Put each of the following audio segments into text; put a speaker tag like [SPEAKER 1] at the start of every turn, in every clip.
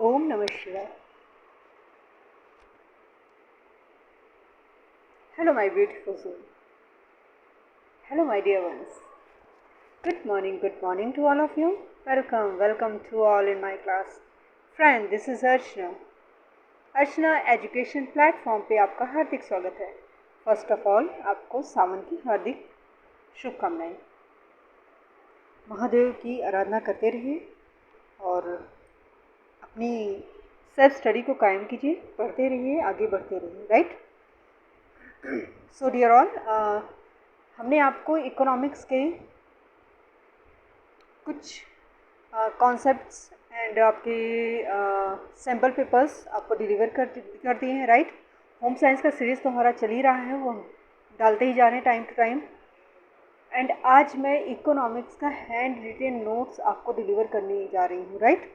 [SPEAKER 1] ओम नमः शिवाय। Hello, my beautiful soul. Hello, my dear ones. Good morning to all of you. Welcome to all in my class. Friend, this is Archana. Archana education platform पे आपका हार्दिक स्वागत है। First of all आपको सावन की हार्दिक शुभकामनाएं। महादेव की आराधना करते रहिए और अपनी सेल्फ स्टडी को कायम कीजिए, पढ़ते रहिए, आगे बढ़ते रहिए। राइट। सो डियर ऑल, हमने आपको इकोनॉमिक्स के कुछ कॉन्सेप्ट्स एंड आपके सैम्पल पेपर्स आपको डिलीवर कर दिए हैं। राइट। होम साइंस का सीरीज़ तो हमारा चल ही रहा है, वो हम डालते ही जा रहे हैं टाइम टू टाइम। एंड आज मैं इकोनॉमिक्स का हैंड रिटेन नोट्स आपको डिलीवर करने जा रही हूँ। राइट।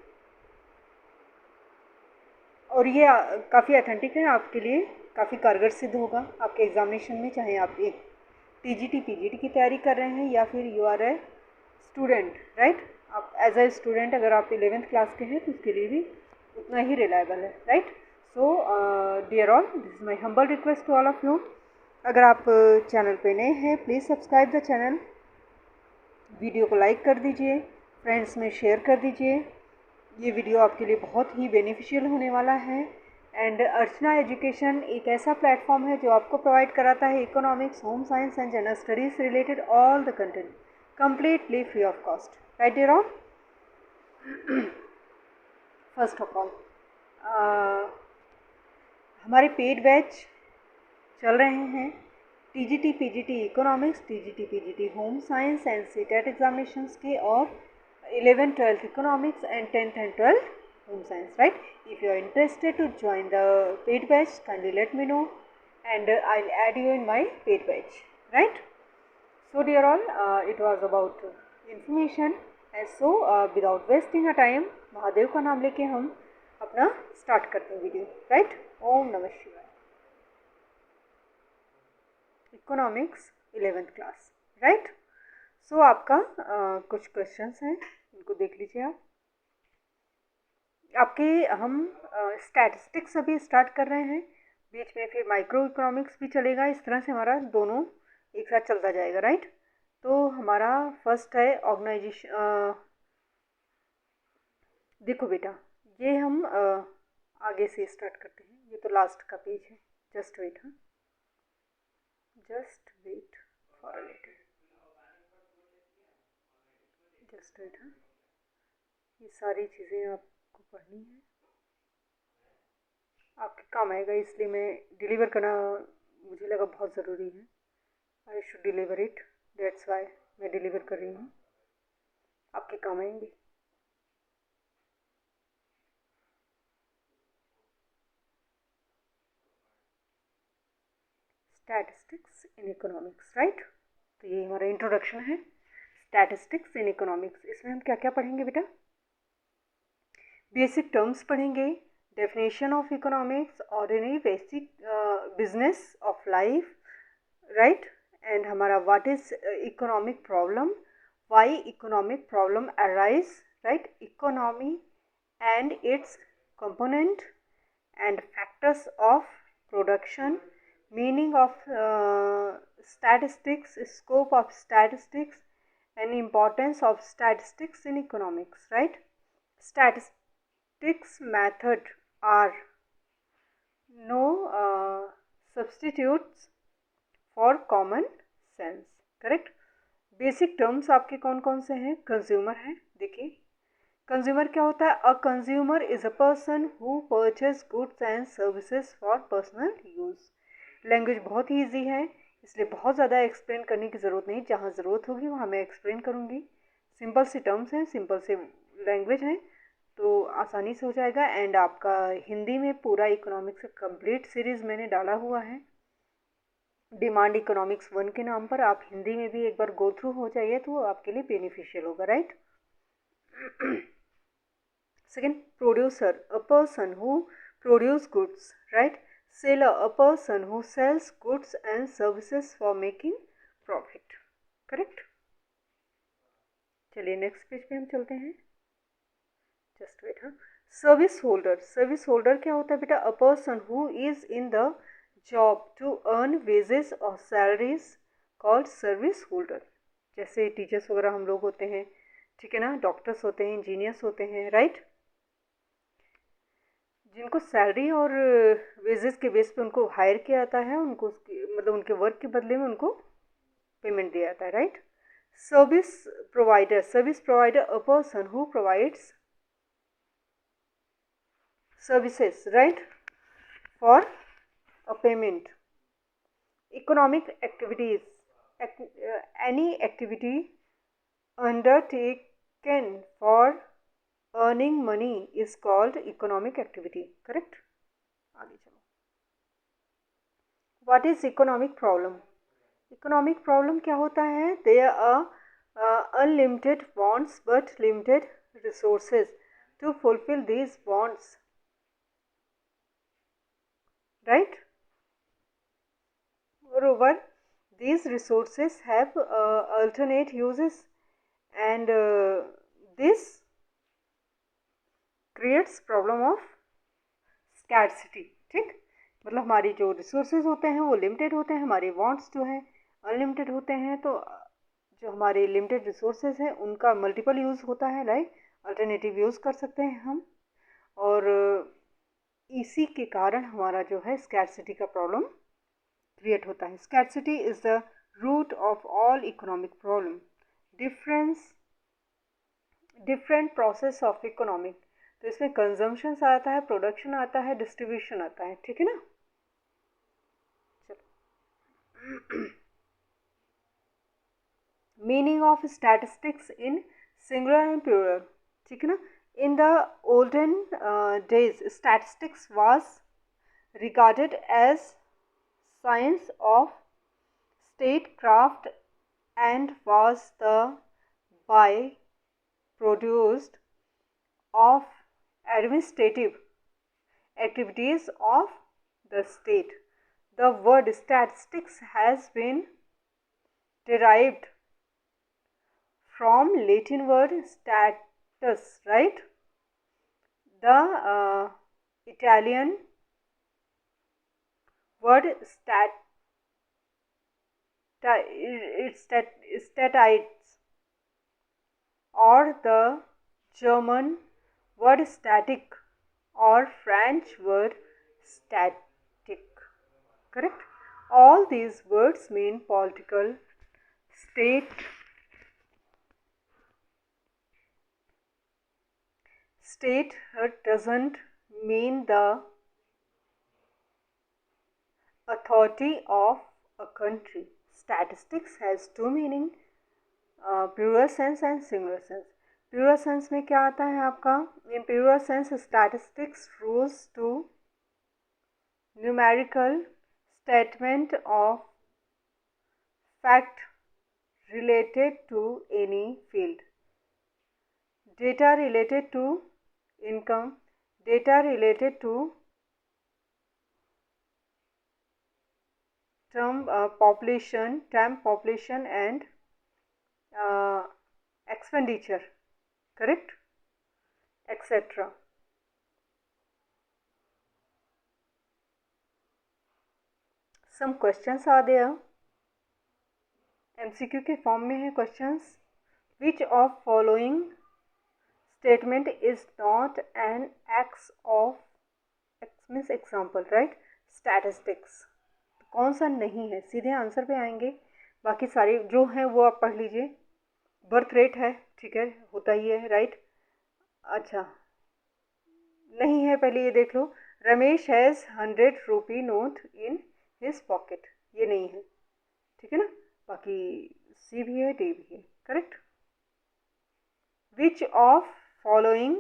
[SPEAKER 1] और ये काफ़ी अथेंटिक है, आपके लिए काफ़ी कारगर सिद्ध होगा आपके एग्जामिनेशन में, चाहे आप एक टीजीटी पीजीटी की तैयारी कर रहे हैं या फिर you are a student. Right. आप एज ए स्टूडेंट अगर आप 11th क्लास के हैं तो उसके लिए भी उतना ही रिलायबल है। Right. So dear all, this is my humble request to all of you. अगर आप चैनल पे नए हैं, please subscribe the channel, video को लाइक कर दीजिए, फ्रेंड्स में शेयर कर दीजिए। ये वीडियो आपके लिए बहुत ही बेनिफिशियल होने वाला है। एंड अर्चना एजुकेशन एक ऐसा प्लेटफॉर्म है जो आपको प्रोवाइड कराता है economics, home science and general studies related all the content completely free of cost. Right, dear all? First of all, हमारे पेड बैच चल रहे हैं TGT PGT economics, TGT PGT home science and CTET examinations के, और 11th 12th economics and 10th and 12th home science. Right. If you are interested to join the paid batch, kindly let me know and I'll add you in my paid batch. Right. So dear all, it was about information, and so without wasting a time, Mahadev का नाम लेके हम अपना start करते हैं video. Right. ओम नमः शिवाय। Economics 11th class. Right. सो आपका कुछ क्वेश्चंस हैं, इनको देख लीजिए आप। आपके हम स्टैटिस्टिक्स अभी स्टार्ट कर रहे हैं, बीच में फिर माइक्रो इकोनॉमिक्स भी चलेगा। इस तरह से हमारा दोनों एक साथ चलता जाएगा। राइट। तो हमारा फर्स्ट है ऑर्गेनाइजेशन। देखो बेटा, ये हम आगे से स्टार्ट करते हैं। ये तो लास्ट का पेज है। Just wait. हाँ, just wait for a little, just wait. हाँ, ये सारी चीज़ें आपको पढ़नी है, आपके काम आएगा, इसलिए मैं डिलीवर करना मुझे लगा बहुत ज़रूरी है। I should deliver it, that's why मैं डिलीवर कर रही हूँ, आपके काम आएंगे। Statistics in economics. राइट। तो ये हमारा इंट्रोडक्शन है, स्टैटिस्टिक्स इन इकोनॉमिक्स। इसमें हम क्या क्या पढ़ेंगे बेटा? बेसिक टर्म्स पढ़ेंगे, definition of economics, ordinary basic business of life. Right. And हमारा what is economic problem, why economic problem arise. Right. Economy and its component and factors of production, meaning of statistics, scope of statistics, and importance of statistics in economics. Right. Statistics method are no substitutes for common sense. Correct. Basic terms आपके कौन कौन से हैं? Consumer है। देखिए, consumer क्या होता है? A consumer is a person who purchase goods and services for personal use. Language बहुत ही ईजी है, इसलिए बहुत ज़्यादा एक्सप्लेन करने की ज़रूरत नहीं। जहाँ ज़रूरत होगी वहाँ मैं एक्सप्लेन करूँगी। सिंपल सी टर्म्स हैं, सिंपल से लैंग्वेज है, तो आसानी से हो जाएगा। एंड आपका हिंदी में पूरा इकोनॉमिक्स का कंप्लीट सीरीज़ मैंने डाला हुआ है डिमांड इकोनॉमिक्स 1 के नाम पर। आप हिंदी में भी एक बार गो थ्रू हो जाइए तो आपके लिए बेनिफिशियल होगा। Right. Second, producer, a person who produce goods. Right. Seller, a person who sells goods and services for making profit. Correct? चलिए नेक्स्ट पेज पे हम चलते हैं। Just wait. हाँ, सर्विस होल्डर क्या होता है बेटा? A person who is in the job to earn wages और सैलरीज कॉल्ड सर्विस होल्डर। जैसे टीचर्स वगैरह हम लोग होते हैं, ठीक है ना, डॉक्टर्स होते हैं, इंजीनियर्स होते हैं, राइट, जिनको सैलरी और वेजेस के बेस पे उनको हायर किया जाता है, उनको मतलब उनके वर्क के बदले में उनको पेमेंट दिया जाता है, right. Service provider a person who provides services, right, for a payment. Economic activities, any activity undertaken for earning money is called economic activity, correct? आगे चलो। What is economic problem? Economic problem क्या होता है? There are unlimited wants but limited resources to fulfill these wants, right? Moreover, these resources have alternate uses and this creates problem of scarcity, ठीक, मतलब हमारी जो resources होते हैं वो लिमिटेड होते हैं, हमारे वांट्स जो हैं अनलिमिटेड होते हैं, तो जो हमारे लिमिटेड रिसोर्सेज हैं उनका मल्टीपल यूज़ होता है, लाइक अल्टरनेटिव यूज़ कर सकते हैं हम, और इसी के कारण हमारा जो है स्कैरसिटी का प्रॉब्लम क्रिएट होता है। Scarcity is the root of all economic problem. Different process of economic, तो इसमें कंजम्पशन आता है, प्रोडक्शन आता है, डिस्ट्रीब्यूशन आता है, ठीक है ना। चलो meaning of statistics in singular and plural, ठीक है ना। In the olden days statistics was regarded as science of statecraft and was the by-produced of administrative activities of the state. The word statistics has been derived from Latin word status, right? The Italian word statites or the German word static or French word static, correct? All these words mean political state doesn't mean the authority of a country. Statistics has two meaning, plural sense and singular sense. Plural sense में क्या आता है आपका? In plural sense statistics rules to numerical statement of fact related to any field, data related to income, data related to population and expenditure, correct, etc. Some questions are there, MCQ के form में है questions. Which of following statement is not an x of x means example, right, statistics, कौन सा नहीं है? सीधे answer पे आएंगे, बाकी सारे जो हैं वो आप पढ़ लीजिए। बर्थ रेट है, ठीक है, होता ही है, राइट। अच्छा नहीं है, पहले ये देख लो, Ramesh has 100 rupee note in his pocket, ये नहीं है, ठीक है ना। बाकी सी भी है, डी भी है, correct. Which of following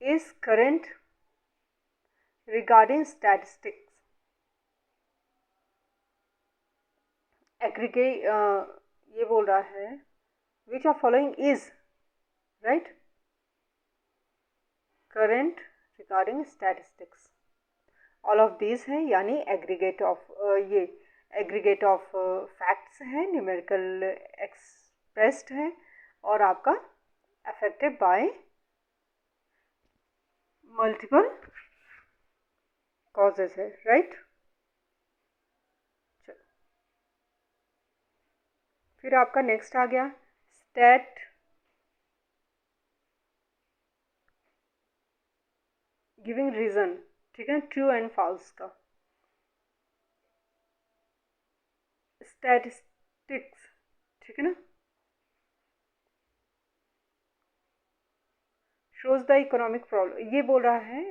[SPEAKER 1] is current regarding statistics? Aggregate ये बोल रहा है विच of following is, right, current regarding statistics. All of these है, यानी एग्रीगेट ऑफ ये एग्रीगेट ऑफ फैक्ट्स है, न्यूमेरिकल एक्सप्रेस्ड है, और आपका अफेक्टेड बाय मल्टीपल कॉजेज है, राइट। चलो, फिर आपका नेक्स्ट आ गया स्टैट गिविंग रीजन, ठीक है, ट्रू एंड फॉल्स का। स्टैटिस्टिक्स, ठीक है ना, शोज द इकोनॉमिक प्रॉब्लम, ये बोल रहा है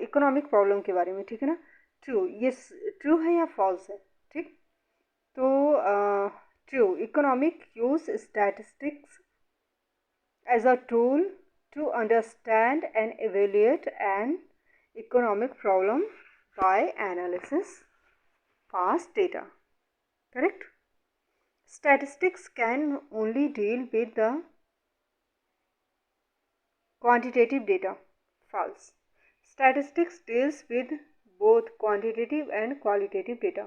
[SPEAKER 1] इकोनॉमिक प्रॉब्लम के बारे में, ठीक है ना। ट्रू, ये ट्रू है या फॉल्स है, ठीक। तो true, economic use statistics as a tool to understand and evaluate an economic problem by analysis past data, correct. Statistics can only deal with the quantitative data, false. Statistics deals with both quantitative and qualitative data.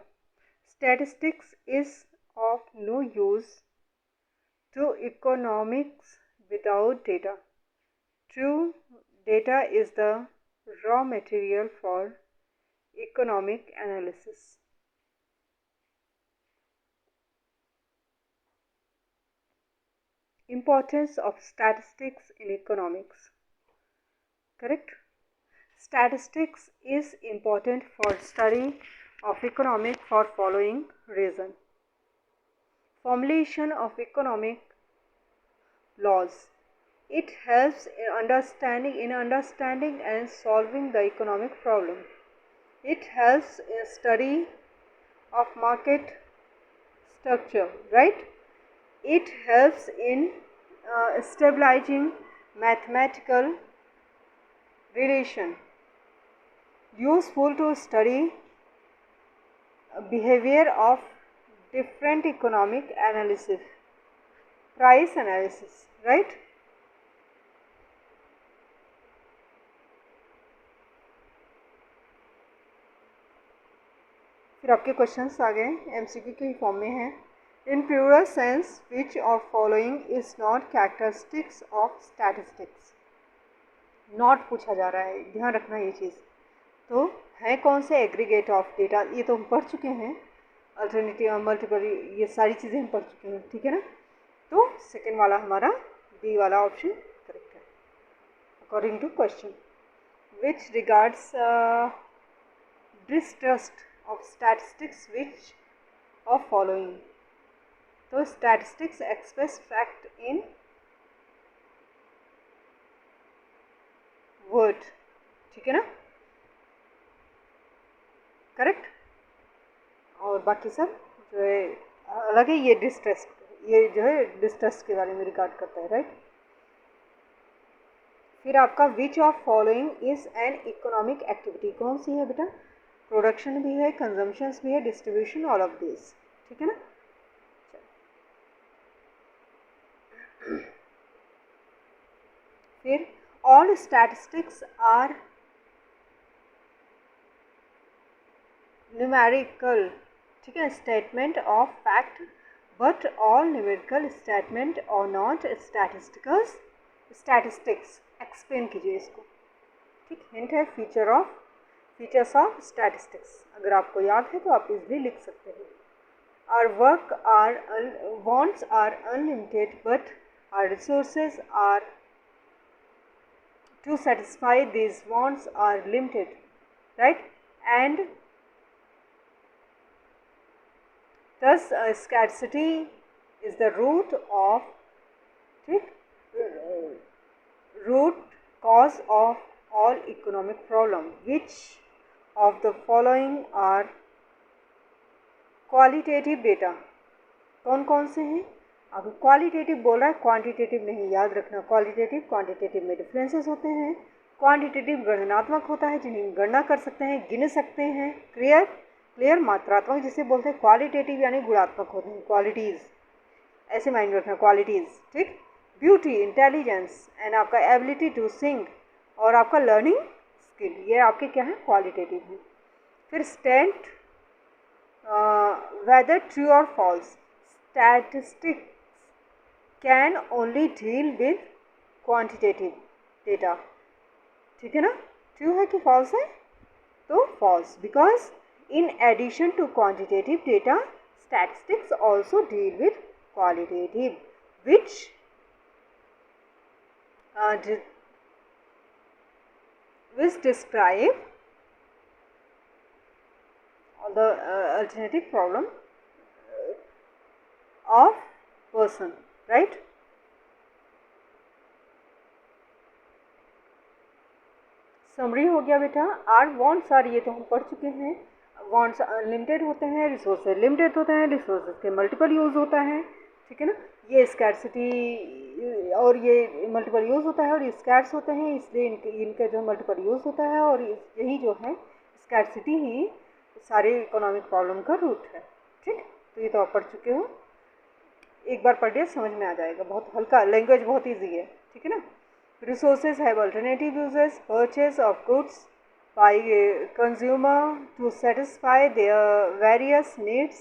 [SPEAKER 1] Statistics is of no use to economics without data. True, data is the raw material for economic analysis. Importance of statistics in economics, correct. Statistics is important for study of economic for following reason. Formulation of economic laws. It helps in understanding and solving the economic problem. It helps in study of market structure, right. It helps in stabilizing mathematical relation. Useful to study behavior of different economic analysis, price analysis, right. फिर आपके questions आ गए MCQ के form में हैं। In purer sense which of following is not characteristics of statistics. Not पूछा जा रहा है, ध्यान रखना ये चीज़। तो है कौन से एग्रीगेट ऑफ डेटा, ये तो हम पढ़ चुके हैं, अल्टरनेटिव मल्टीपल, ये सारी चीज़ें हम पढ़ चुके हैं, ठीक है ना। तो सेकेंड वाला हमारा बी वाला ऑप्शन करेक्ट है according to question. Which regards distrust of statistics which of following। तो statistics express fact in word, ठीक है ना, करेक्ट। और बाकी सब जो है अलग है, ये डिस्ट्रस्ट, ये जो है डिस्ट्रस्ट के बारे में रिगार्ड करता है, राइट। फिर आपका विच of following is an economic activity, कौन सी है बेटा, प्रोडक्शन भी है, कंजम्पशंस भी है, डिस्ट्रीब्यूशन, ऑल ऑफ दिस, ठीक है ना। फिर ऑल स्टैटिस्टिक्स आर न्यूमेरिकल, ठीक है, statement of fact, but all numerical statement और नॉट स्टैटिस्टिकल्स स्टैटिस्टिक्स। एक्सप्लेन कीजिए इसको, ठीक। हिंट है फीचर्स ऑफ स्टैटिस्टिक्स, अगर आपको याद है तो आप इजली लिख सकते हैं। Our work wants are unlimited but our resources are to satisfy these wants are limited, right, and thus scarcity is the root cause of all economic problem. Which of the following are qualitative data, कौन कौन से हैं। अब qualitative बोल रहा है, quantitative नहीं, याद रखना क्वालिटेटिव क्वांटिटेटिव में डिफरेंसेस होते हैं। क्वांटिटेटिव गणनात्मक होता है, जिन्हें गणना कर सकते हैं, गिन सकते हैं। क्लियर मात्रात्मक जिसे बोलते हैं। क्वालिटेटिव यानी गुणात्मक होते हैं, क्वालिटीज़, ऐसे माइंड रखना, क्वालिटीज़, ठीक। ब्यूटी, इंटेलिजेंस एंड आपका एबिलिटी टू सिंग और आपका लर्निंग स्किल, ये आपके क्या है, क्वालिटेटिव हैं। फिर stand whether true or false, statistics can only deal with quantitative data, ठीक है ना। ट्रू है कि फॉल्स है? तो false, because in addition to quantitative data statistics also deal with qualitative, which describe all the alternative problem of person, right? Summary हो गया बेटा। आर वांट्स आर, ये तो हम पढ़ चुके हैं। वांट्स अनलिमिटेड होते हैं, रिसोर्सेज लिमिटेड होते हैं, रिसोर्सेज के मल्टीपल यूज़ होता है, ठीक है ना। ये स्कैर्सिटी और ये मल्टीपल यूज़ होता है और ये स्कैर्स होते हैं, इसलिए इनका जो मल्टीपल यूज़ होता है और यही जो है स्कैर्सिटी ही सारे इकोनॉमिक प्रॉब्लम का रूट है, ठीक। तो ये तो आप पढ़ चुके हो, एक बार पढ़िए समझ में आ जाएगा, बहुत हल्का, लैंग्वेज बहुत ईजी है, ठीक है ना। Resources have alternative uses, purchase of goods by a consumer to satisfy their various needs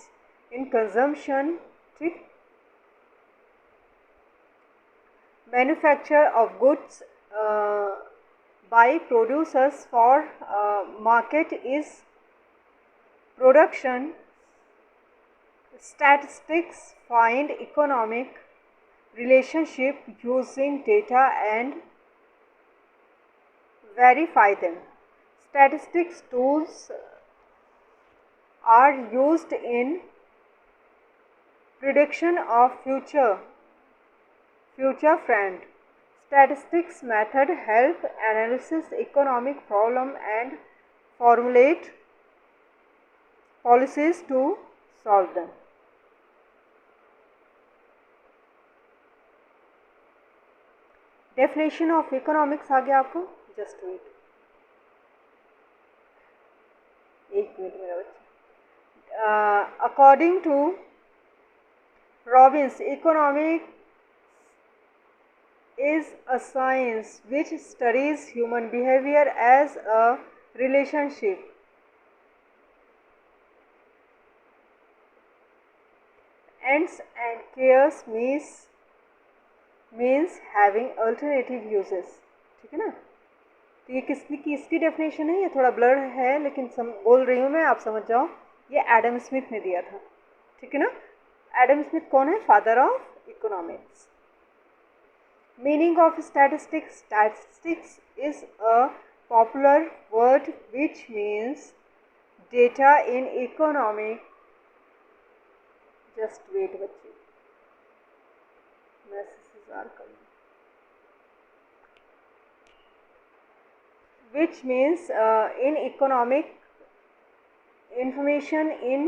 [SPEAKER 1] in consumption, ठीक। Manufacture of goods by producers for market is production. Statistics find economic relationship using data and verify them. Statistics tools are used in prediction of future trend. Statistics method help analysis economic problem and formulate policies to solve them. Definition of economics आ गया आपको? Just wait, एक मिनट मेरा बच्चा। According to Robbins, economics is a science which studies human behaviour as a relationship ends and cares means having alternative uses, ठीक है ना। तो ये किसकी डेफिनेशन है? ये थोड़ा ब्लर है लेकिन बोल रही हूँ मैं, आप समझ जाओ। ये एडम स्मिथ ने दिया था, ठीक है ना। एडम स्मिथ कौन है? Father of economics. Meaning of statistics, statistics is a popular word which means data in economic, just wait बच्चे, messages are coming, which means in economic information in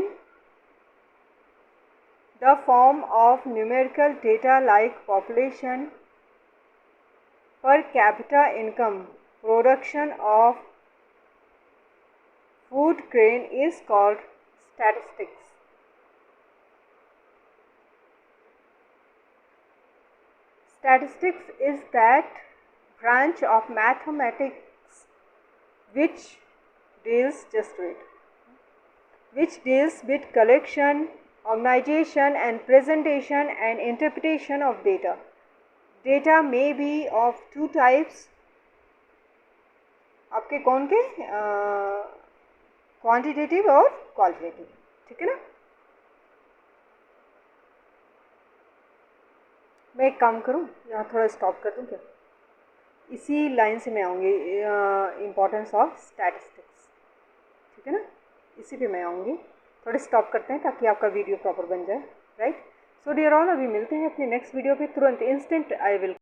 [SPEAKER 1] the form of numerical data like population, per capita income, production of food grain is called statistics. Statistics is that branch of mathematics which deals with collection, organization and presentation and interpretation of data. Data may be of two types. आपके कौन के? Quantitative और qualitative, ठीक है ना। मैं एक काम करूं, यहाँ थोड़ा स्टॉप कर दूं क्या? इसी लाइन से मैं आऊँगी, इम्पोर्टेंस ऑफ स्टैटिस्टिक्स, ठीक है ना, इसी पे मैं आऊँगी। थोड़े स्टॉप करते हैं ताकि आपका वीडियो प्रॉपर बन जाए, राइट। सो डियर ऑल, अभी मिलते हैं अपने नेक्स्ट वीडियो पे तुरंत, इंस्टेंट आई विल